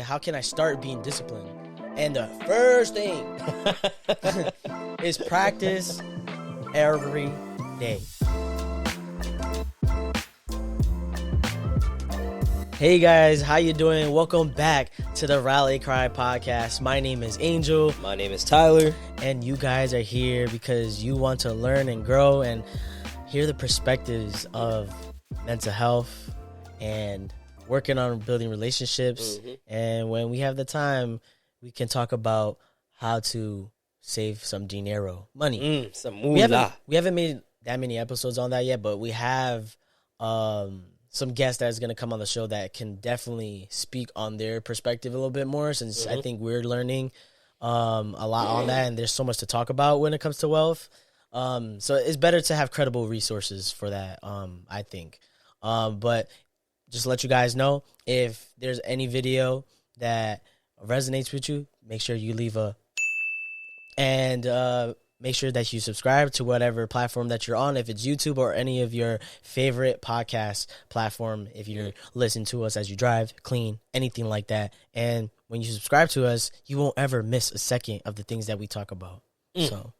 How can I start being disciplined? And the first thing is practice every day. Hey guys, how you doing? Welcome back to the Rally Cry podcast. My name is Angel. My name is Tyler. And you guys are here because you want to learn and grow and hear the perspectives of mental health and working on building relationships. And when we have the time, we can talk about how to save some dinero, money. Some moolah. We haven't made that many episodes on that yet, but we have some guests that's going to come on the show that can definitely speak on their perspective a little bit more, since I think we're learning a lot on that, and there's so much to talk about when it comes to wealth. So it's better to have credible resources for that, I think. But just to let you guys know, if there's any video that resonates with you, make sure you leave and make sure that you subscribe to whatever platform that you're on, if it's YouTube or any of your favorite podcast platform, if you're listening to us as you drive, clean, anything like that. And when you subscribe to us, you won't ever miss a second of the things that we talk about. So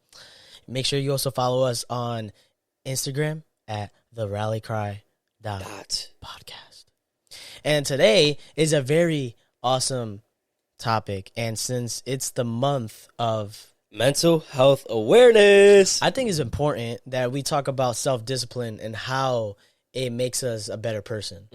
make sure you also follow us on Instagram at therallycry.podcast. And today is a very awesome topic, and since it's the month of mental health awareness, I think it's important that we talk about self-discipline and how it makes us a better person.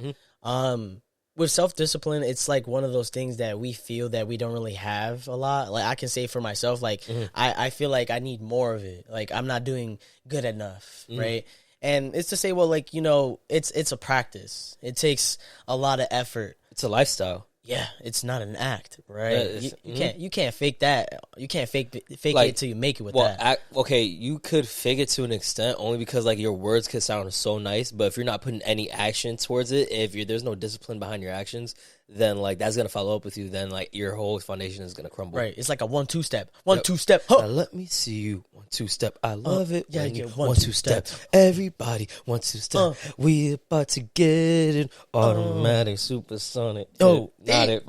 With self-discipline, it's like one of those things that we feel that we don't really have a lot. Like, I can say for myself, like, I feel like I need more of it. Like, I'm not doing good enough, right? And it's to say, well, like, you know, it's a practice. It takes a lot of effort. It's a lifestyle. Yeah, it's not an act, right? You can't fake that. You can't fake it till you make it with that. Okay, you could fake it to an extent only because like your words could sound so nice, but if you're not putting any action towards it, there's no discipline behind your actions, then like that's gonna follow up with you. Then like your whole foundation is gonna crumble. Right? It's like a 1-2 step. 1-2 step. Huh. Now let me see you 1-2 step. I love it. Yeah, when yeah, you 1-2 step. Everybody 1-2 step. We about to get it automatic, supersonic. Oh, not it.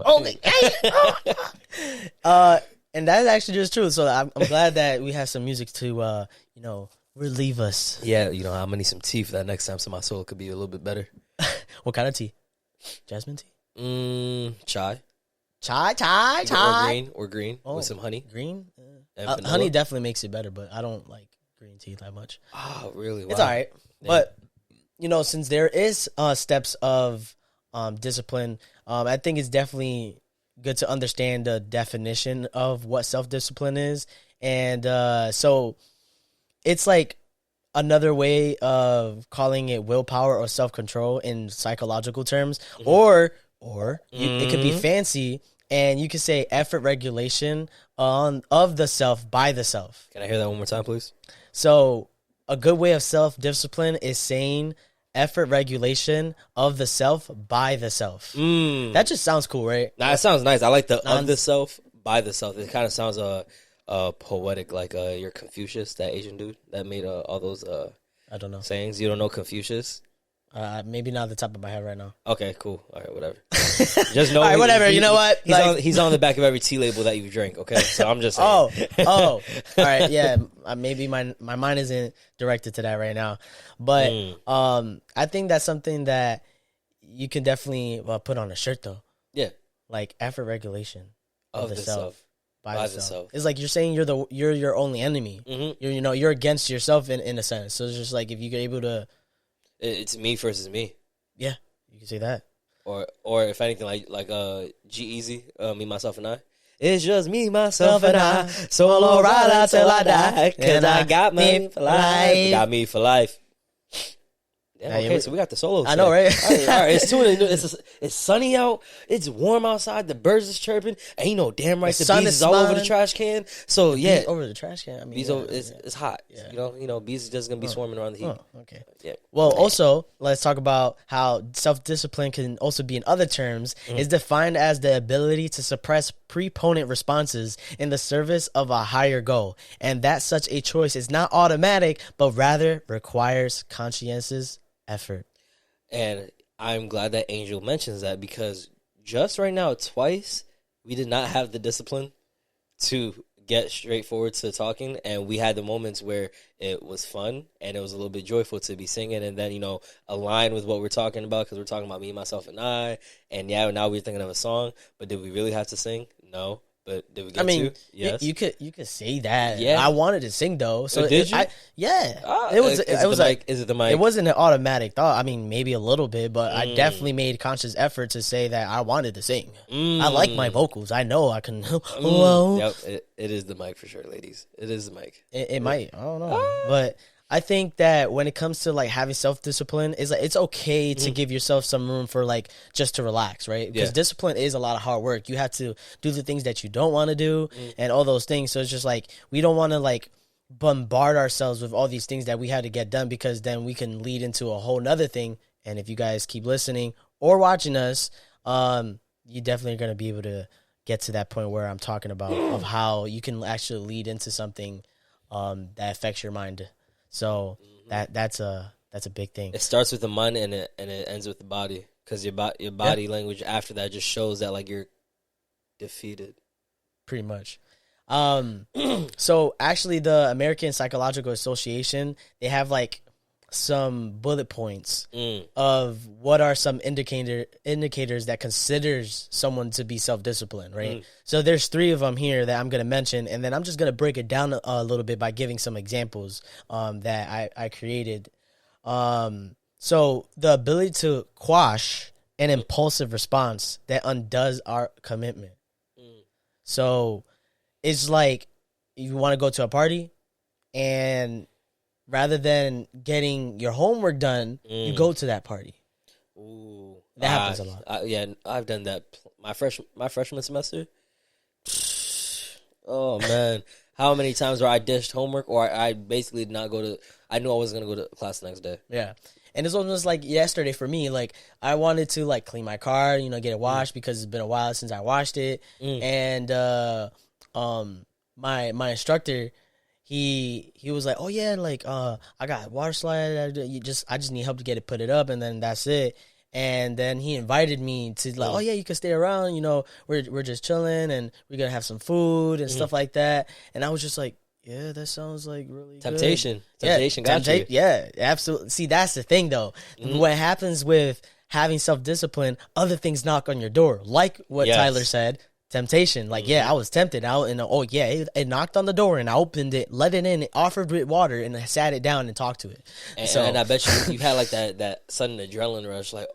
And that's actually just true. So I'm glad that we have some music to relieve us. Yeah, I'm gonna need some tea for that next time, so my soul could be a little bit better. What kind of tea? Jasmine tea? Chai. Chai. Or green with some honey. Green? And honey definitely makes it better, but I don't like green tea that much. Oh, really? Wow. It's all right. Yeah. But, since there is steps of discipline, I think it's definitely good to understand the definition of what self-discipline is. And so it's like another way of calling it willpower or self-control in psychological terms, or it could be fancy, and you could say effort regulation of the self by the self. Can I hear that one more time, please? So a good way of self-discipline is saying effort regulation of the self by the self. That just sounds cool, right? Nah, it sounds nice. I like the of the self by the self. It kind of sounds poetic, like you're Confucius, that Asian dude that made all those I don't know sayings. You don't know Confucius? Maybe not the top of my head right now. Okay, cool. All right, whatever. Just know. All right, whatever. You know what? He's on the back of every tea label that you drink. Okay, so I'm just saying. All right. Yeah, maybe my mind isn't directed to that right now, but I think that's something that you can definitely put on a shirt though. Yeah, like effort regulation of the self. By the self. It's like you're saying you're your only enemy. You're against yourself in a sense. So it's just like if you're able to, it's me versus me. Yeah, you can say that. Or if anything, like G-Eazy, me, myself, and I. It's just me, myself, and I. So I'll ride out till I die. Cause I got me for life. Got me for life. Yeah, okay, so we got the solos. I know, right? All right, it's sunny out. It's warm outside. The birds is chirping. And damn right, the bees is all over the trash can. So yeah, bees over the trash can. I mean, it's hot. Yeah. Bees is just gonna be swarming around the heat. Okay. Yeah. Well, also let's talk about how self-discipline can also be, in other terms, is defined as the ability to suppress preponent responses in the service of a higher goal, and that such a choice is not automatic, but rather requires conscientious effort. And I'm glad that Angel mentions that, because just right now, twice, we did not have the discipline to get straightforward to talking, and we had the moments where it was fun and it was a little bit joyful to be singing, and then align with what we're talking about, because we're talking about me, myself, and I. And yeah, now we're thinking of a song, but did we really have to sing? No. But did we get to? Yes. You could say that. Yeah. I wanted to sing though. So did you? It was like, is it the mic? It wasn't an automatic thought. I mean, maybe a little bit, but I definitely made conscious effort to say that I wanted to sing. I like my vocals. I know I can. Hello. Yep, it is the mic for sure, ladies. It is the mic. It might. I don't know, but I think that when it comes to like having self-discipline, is like it's okay to give yourself some room for like just to relax, right? Because discipline is a lot of hard work. You have to do the things that you don't want to do and all those things. So it's just like we don't want to like bombard ourselves with all these things that we had to get done, because then we can lead into a whole nother thing. And if you guys keep listening or watching us, you definitely are going to be able to get to that point where I'm talking about of how you can actually lead into something that affects your mind. So that's a big thing. It starts with the mind and it ends with the body, because your body language after that just shows that like you're defeated. Pretty much. So actually, the American Psychological Association, they have like some bullet points of what are some indicators that considers someone to be self-disciplined, right? So there's 3 of them here that I'm going to mention, and then I'm just going to break it down a little bit by giving some examples that I created. So the ability to quash an impulsive response that undoes our commitment. So it's like you want to go to a party, and rather than getting your homework done, you go to that party. Ooh, that happens a lot. Yeah, I've done that. My freshman semester. Oh man, how many times where I dished homework, or I basically did not go to. I knew I wasn't gonna go to class the next day. Yeah, and it's almost like yesterday for me. Like I wanted to like clean my car, get it washed because it's been a while since I washed it, and my instructor. He was like, oh yeah, like I got water slide. I just need help to get it put it up, and then that's it. And then he invited me to like, oh yeah, you can stay around. We're just chilling, and we're gonna have some food and stuff like that. And I was just like, yeah, that sounds like really temptation. Good. Temptation got you. Yeah, absolutely. See, that's the thing though. What happens with having self-discipline, other things knock on your door, like what Tyler said. Temptation, like I was tempted out, and it knocked on the door, and I opened it, let it in, offered it water, and I sat it down and talked to it. And I bet you had like that sudden adrenaline rush, like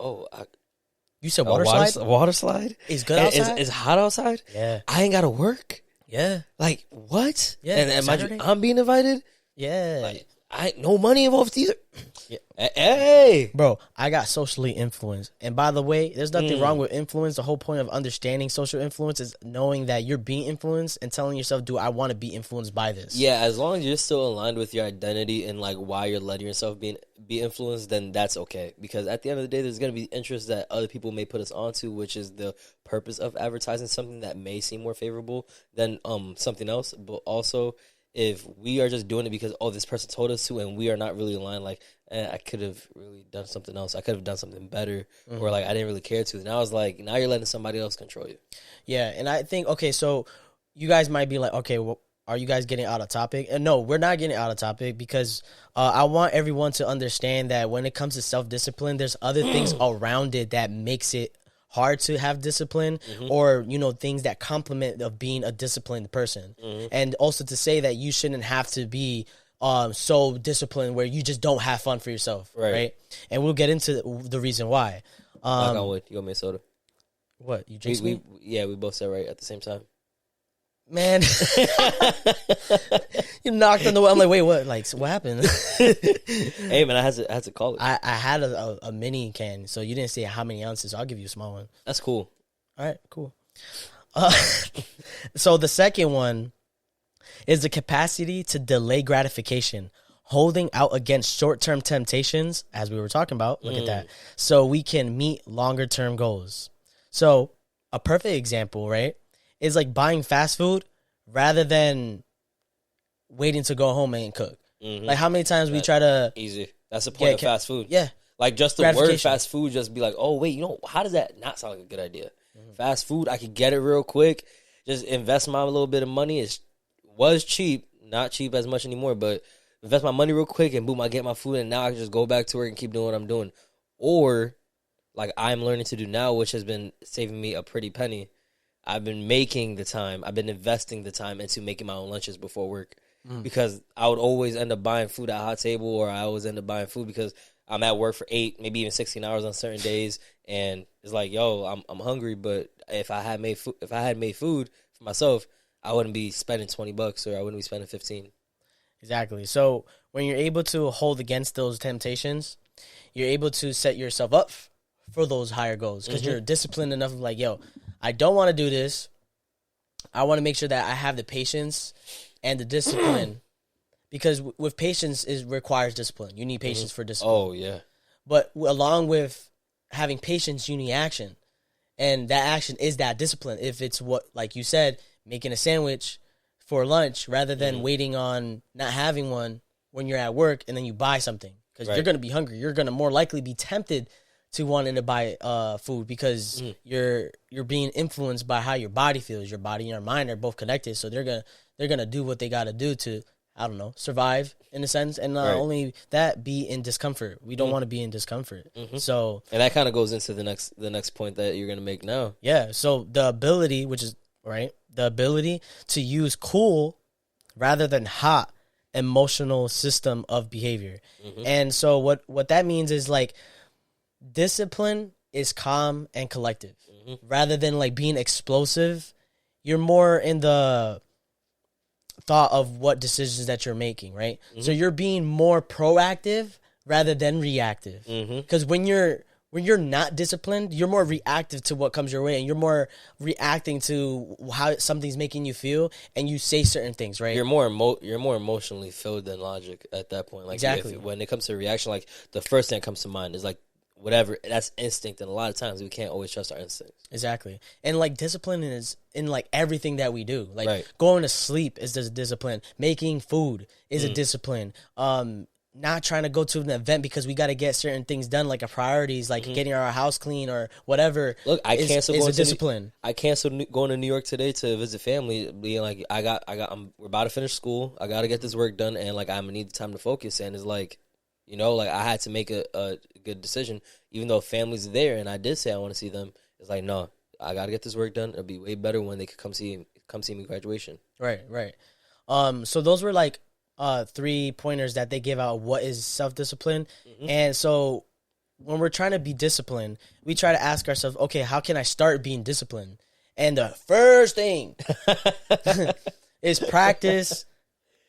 you said water slide. Water slide is good outside. Is hot outside. Yeah, I ain't gotta work. Yeah, like what? Yeah, and I'm being invited. Yeah, like I no money involved either. Yeah. Hey, bro, I got socially influenced. And by the way, there's nothing wrong with influence. The whole point of understanding social influence is knowing that you're being influenced and telling yourself, do I want to be influenced by this? Yeah, as long as you're still aligned with your identity and like why you're letting yourself be influenced, then that's okay. Because at the end of the day, there's going to be interests that other people may put us onto, which is the purpose of advertising something that may seem more favorable than something else. But also, if we are just doing it because, this person told us to, and we are not really aligned, like, I could have really done something else. I could have done something better, or like I didn't really care to. And I was like, now you're letting somebody else control you. Yeah, and I think, okay, so you guys might be like, okay, well, are you guys getting out of topic? And no, we're not getting out of topic, because I want everyone to understand that when it comes to self-discipline, there's other things around it that makes it hard to have discipline, or things that complement of being a disciplined person. And also to say that you shouldn't have to be so disciplined where you just don't have fun for yourself, right? And we'll get into the reason why. Knock on wood. You got me a soda. What, you jinxed me? We both said right at the same time. Man, you knocked on the wood. I'm like, wait, what? Like, so what happened? Hey, man, I had to call it. I had a mini can, so you didn't say how many ounces. So I'll give you a small one. That's cool. All right, cool. So the second one is the capacity to delay gratification, holding out against short-term temptations, as we were talking about. Look at that. So we can meet longer-term goals. So a perfect example, right, is like buying fast food rather than waiting to go home and cook. Like how many times we try to... Easy. That's the point of fast food. Yeah. Like just the word fast food just be like, oh, wait, how does that not sound like a good idea? Fast food, I could get it real quick. Just invest my little bit of money. It was cheap, not cheap as much anymore, but invest my money real quick and boom, I get my food, and now I can just go back to work and keep doing what I'm doing. Or like I'm learning to do now, which has been saving me a pretty penny. I've been making the time. I've been investing the time into making my own lunches before work because I would always end up buying food at Hot Table, or I always end up buying food because I'm at work for 8, maybe even 16 hours on certain days, and it's like, yo, I'm hungry, but if I had made food for myself, I wouldn't be spending $20 or I wouldn't be spending 15. Exactly. So when you're able to hold against those temptations, you're able to set yourself up for those higher goals because you're disciplined enough of like, yo, I don't want to do this. I want to make sure that I have the patience and the discipline because with patience, it requires discipline. You need patience for discipline. Oh, yeah. But along with having patience, you need action. And that action is that discipline. If it's what, like you said, making a sandwich for lunch rather than waiting on not having one when you're at work and then you buy something because you're going to be hungry. You're going to more likely be tempted to wanting to buy food because you're being influenced by how your body feels. Your body and your mind are both connected, so they're gonna do what they got to do to, I don't know, survive in a sense, and not only that, be in discomfort. We don't want to be in discomfort. So, and that kind of goes into the next point that you're gonna make now. Yeah. So the ability, which is the ability to use cool rather than hot emotional system of behavior, and so what that means is like. Discipline is calm and collective. Rather than like being explosive, you're more in the thought of what decisions that you're making, right? So you're being more proactive rather than reactive. Because when you're not disciplined, you're more reactive to what comes your way, and you're more reacting to how something's making you feel, and you say certain things, right? You're more emotionally filled than logic at that point. Like exactly. When it comes to reaction, like the first thing that comes to mind is like whatever, that's instinct, and a lot of times we can't always trust our instincts. Exactly. And like discipline is in like everything that we do. Like going to sleep is a discipline. Making food is a discipline. Not trying to go to an event because we got to get certain things done, like our priorities, like getting our house clean or whatever. Look, I canceled going to discipline. I canceled going to New York today to visit family, being like, we're about to finish school. I got to get this work done, and like I'm gonna need the time to focus. And it's like, you know, like I had to make a good decision, even though family's there, and I did say I want to see them. It's like, no, I got to get this work done. It'll be way better when they could come see me graduation. Right. So those were like 3 pointers that they give out. What is self-discipline? And so when we're trying to be disciplined, we try to ask ourselves, okay, how can I start being disciplined? And the first thing is practice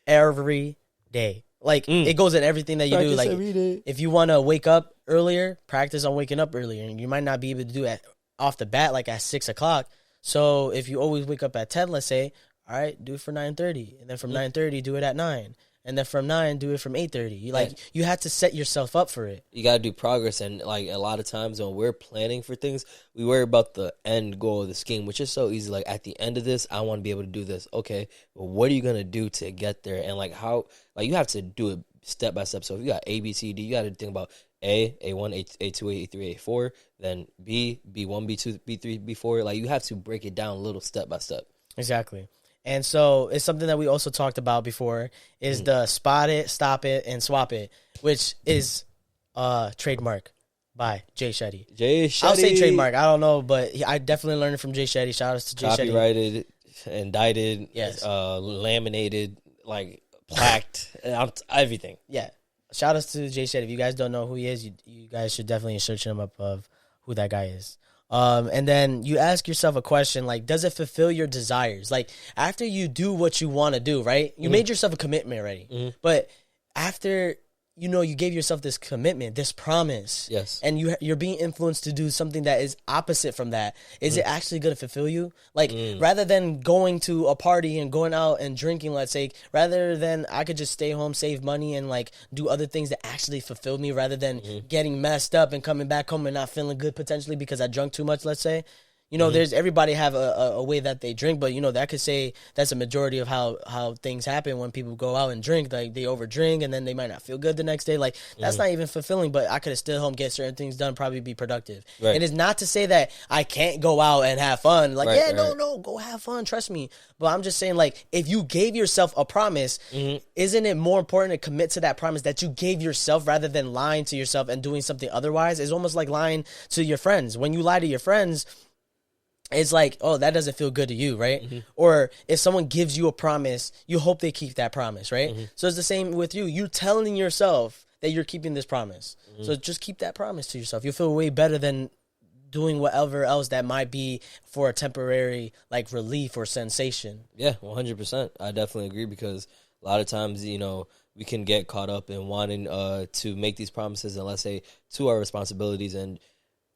every day. Like, it goes in everything that you practice do. Like, every day. If you want to wake up earlier, practice on waking up earlier. And you might not be able to do it off the bat, like at 6 o'clock. So if you always wake up at 10, let's say, all right, do it for 9:30. And then from 9:30, do it at 9. And then from 9, do it from 8:30. You have to set yourself up for it. You got to do progress. And like a lot of times when we're planning for things, we worry about the end goal of the scheme, which is so easy. Like at the end of this, I want to be able to do this. Okay, well, what are you going to do to get there? And like how, like you have to do it step by step. So if you got A, B, C, D, you got to think about A1, A2, A3, A4, then B, B1, B2, B3, B4. Like you have to break it down a little step by step. Exactly. And so it's something that we also talked about before is the spot it, stop it, and swap it, which is trademark by Jay Shetty. I'll say trademark. I don't know, but I definitely learned it from Jay Shetty. Shout out to Jay Shetty. Copyrighted, indicted, yes, laminated, like plaqued, everything. Yeah. Shout out to Jay Shetty. If you guys don't know who he is, you guys should definitely search him up of who that guy is. And then you ask yourself a question like, does it fulfill your desires? Like after you do what you want to do, right? You made yourself a commitment already, but after you gave yourself this commitment, this promise, yes, and you're being influenced to do something that is opposite from that. Is it actually going to fulfill you? Like rather than going to a party and going out and drinking, let's say, rather than I could just stay home, save money, and like do other things that actually fulfill me, rather than getting messed up and coming back home and not feeling good potentially because I drunk too much. Let's say, You know, there's everybody have a way that they drink, but, you know, that could say that's a majority of how things happen when people go out and drink. Like, they overdrink, and then they might not feel good the next day. Like, that's not even fulfilling, but I could have still home, get certain things done, probably be productive. Right. It is not to say that I can't go out and have fun. Like, Right, no, go have fun, trust me. But I'm just saying, like, if you gave yourself a promise, isn't it more important to commit to that promise that you gave yourself rather than lying to yourself and doing something otherwise? It's almost like lying to your friends. When you lie to your friends, it's like, oh, that doesn't feel good to you, right? Or if someone gives you a promise, you hope they keep that promise, right? So it's the same with you. You telling yourself that you're keeping this promise. So just keep that promise to yourself. You'll feel way better than doing whatever else that might be for a temporary, like, relief or sensation. Yeah, 100%. I definitely agree, because a lot of times, you know, we can get caught up in wanting to make these promises and, let's say, to our responsibilities, and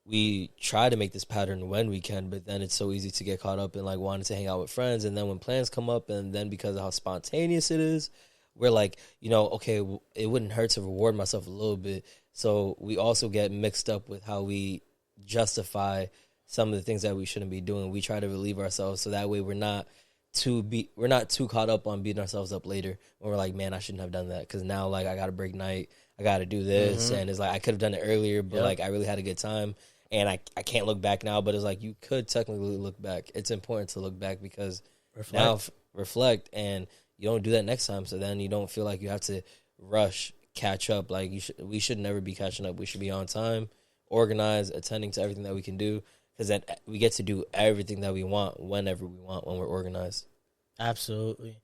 we try to make this pattern when we can, but then it's so easy to get caught up in, like, wanting to hang out with friends, and then when plans come up, and then because of how spontaneous it is, we're like, you know, okay, it wouldn't hurt to reward myself a little bit. So we also get mixed up with how we justify some of the things that we shouldn't be doing. We try to relieve ourselves so that way we're not too caught up on beating ourselves up later when we're like, man, I shouldn't have done that, because now, like, I got to break night, I got to do this, and it's like I could have done it earlier, but like I really had a good time. And I can't look back now, but it's like you could technically look back. It's important to look back, because reflect, and you don't do that next time. So then you don't feel like you have to rush, catch up. Like, we should never be catching up. We should be on time, organized, attending to everything that we can do, because then we get to do everything that we want whenever we want when we're organized. Absolutely.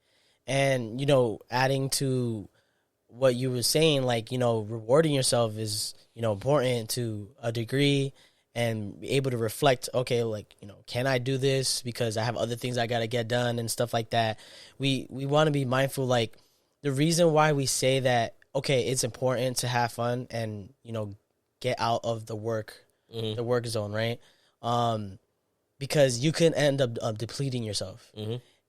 And, you know, adding to what you were saying, like, you know, rewarding yourself is, you know, important to a degree, and be able to reflect, okay, like, you know, can I do this because I have other things I got to get done and stuff like that. We want to be mindful, like, the reason why we say that, okay, it's important to have fun and, you know, get out of the work zone, right? Because you can end up depleting yourself.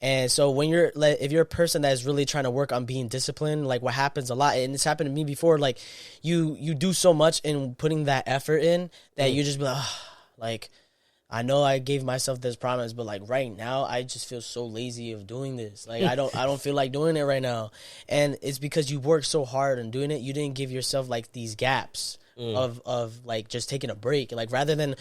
And so when if you're a person that is really trying to work on being disciplined, like, what happens a lot, and it's happened to me before, like, you do so much in putting that effort in that you just be like, oh, like, I know I gave myself this promise, but, like, right now I just feel so lazy of doing this. Like, I don't feel like doing it right now. And it's because you worked so hard on doing it, you didn't give yourself, like, these gaps of like, just taking a break. Like, rather than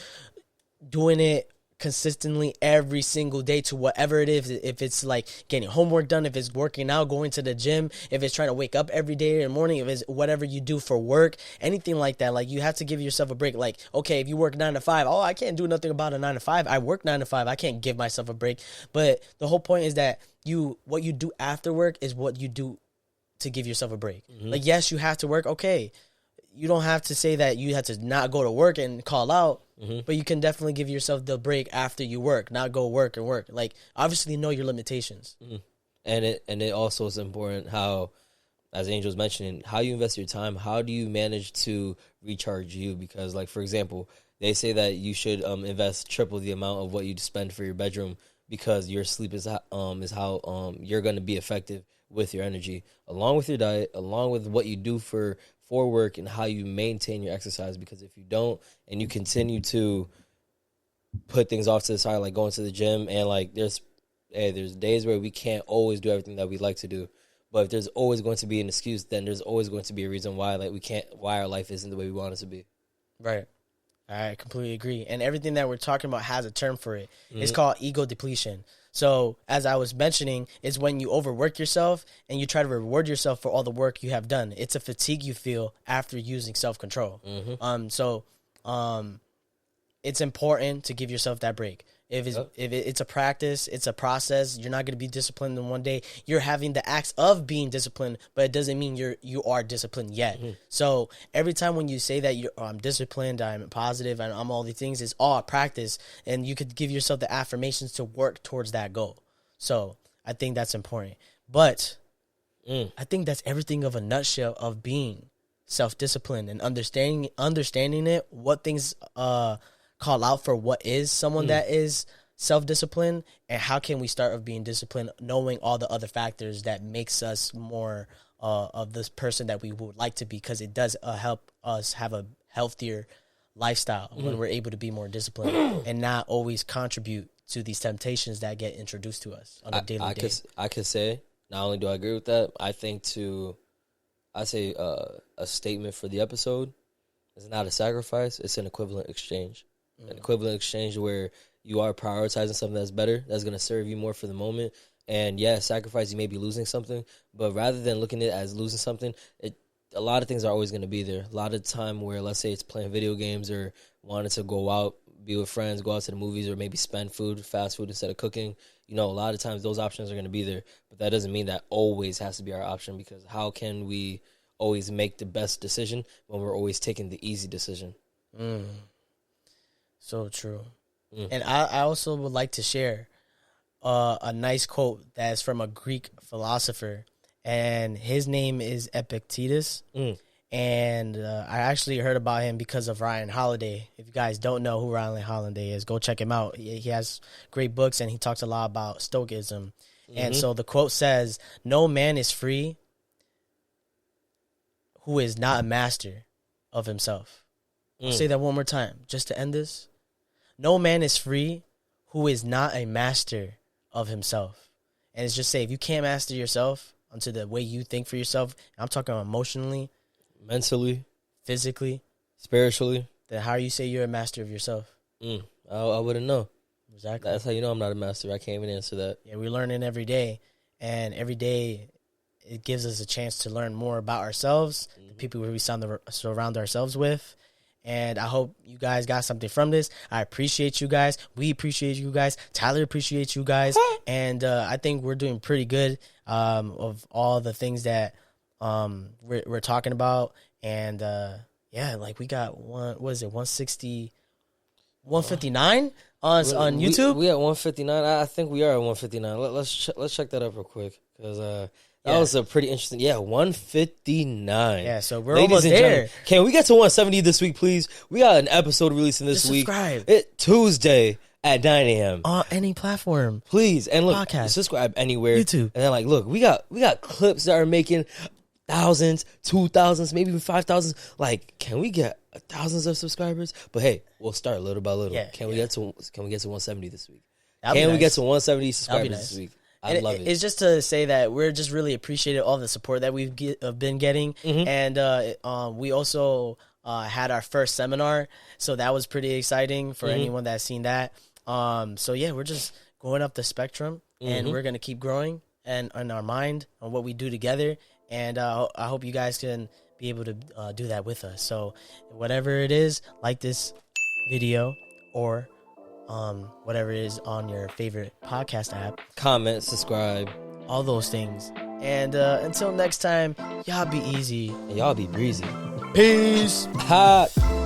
doing it consistently every single day to whatever it is, if it's like getting homework done, if it's working out, going to the gym, if it's trying to wake up every day in the morning, if it's whatever you do for work, anything like that, like, you have to give yourself a break. Like, okay, if you work 9 to 5, oh, I can't do nothing about a 9 to 5. I work 9 to 5. I can't give myself a break. But the whole point is that what you do after work is what you do to give yourself a break. Like, yes, you have to work. Okay, you don't have to say that you have to not go to work and call out, but you can definitely give yourself the break after you work, not go work and work. Like, obviously know your limitations. And it also is important how, as Angel was mentioning, how you invest your time. How do you manage to recharge you? Because, like, for example, they say that you should invest triple the amount of what you spend for your bedroom, because your sleep is how you're going to be effective with your energy, along with your diet, along with what you do for work, and how you maintain your exercise. Because if you don't, and you continue to put things off to the side, like going to the gym, and, like, there's days where we can't always do everything that we'd like to do, but if there's always going to be an excuse, then there's always going to be a reason why, like, why our life isn't the way we want it to be. Right. I completely agree. And everything that we're talking about has a term for it. It's called ego depletion. So, as I was mentioning, it's when you overwork yourself and you try to reward yourself for all the work you have done. It's a fatigue you feel after using self-control. It's important to give yourself that break. If it's a practice, it's a process. You're not going to be disciplined in one day. You're having the acts of being disciplined, but it doesn't mean you are disciplined yet. So every time when you say that I'm disciplined, I'm positive, and I'm all these things, it's all a practice, and you could give yourself the affirmations to work towards that goal. So I think that's important. But I think that's everything of a nutshell of being self-disciplined and understanding it, what things call out for what is someone that is self-disciplined, and how can we start of being disciplined, knowing all the other factors that makes us more of this person that we would like to be, because it does help us have a healthier lifestyle when we're able to be more disciplined and not always contribute to these temptations that get introduced to us on a daily day. I could say, not only do I agree with that, I think I say a statement for the episode is not a sacrifice, it's an equivalent exchange. An equivalent exchange where you are prioritizing something that's better, that's going to serve you more for the moment. And yeah, sacrifice, you may be losing something, but rather than looking at it as losing something, a lot of things are always going to be there. A lot of time where, let's say it's playing video games or wanting to go out, be with friends, go out to the movies, or maybe spend fast food instead of cooking. You know, a lot of times those options are going to be there, but that doesn't mean that always has to be our option, because how can we always make the best decision when we're always taking the easy decision? So true. And I also would like to share a nice quote that's from a Greek philosopher, and his name is Epictetus. And I actually heard about him because of Ryan Holiday. If you guys don't know who Ryan Holiday is, go check him out. He has great books, and he talks a lot about Stoicism. And so the quote says, "No man is free who is not a master of himself." I'll say that one more time just to end this. No man is free who is not a master of himself. And it's just say, if you can't master yourself onto the way you think for yourself, I'm talking emotionally, mentally, physically, spiritually, then how you say you're a master of yourself? I wouldn't know. Exactly. That's how you know I'm not a master. I can't even answer that. Yeah, we're learning every day. And every day it gives us a chance to learn more about ourselves, the people we surround ourselves with. And I hope you guys got something from this. I appreciate you guys. We appreciate you guys. Tyler appreciates you guys. And I think we're doing pretty good of all the things that we're talking about. And yeah, like we got 160, 159 on YouTube? We at 159. I think we are at 159. Let's check that up real quick, because that was a pretty interesting. Yeah, 159. Yeah, so we're almost there. Can we get to 170 this week, please? We got an episode releasing this week. Subscribe. Tuesday at 9 a.m. on any platform. Please. And look, podcast, subscribe anywhere. YouTube. And then, like, look, we got clips that are making thousands, 2,000s, maybe even 5,000. Like, can we get thousands of subscribers? But hey, we'll start little by little. Can we get to 170 this week? Can we get to 170 subscribers this week? I love it. It's just to say that we're just really appreciating all the support that we've been getting. And we also had our first seminar, so that was pretty exciting for anyone that's seen that. So yeah, we're just going up the spectrum, and we're going to keep growing and in our mind on what we do together. And I hope you guys can be able to do that with us. So whatever it is, like this video or whatever it is on your favorite podcast app. Comment, subscribe. All those things. And until next time, y'all be easy. And y'all be breezy. Peace. Hot.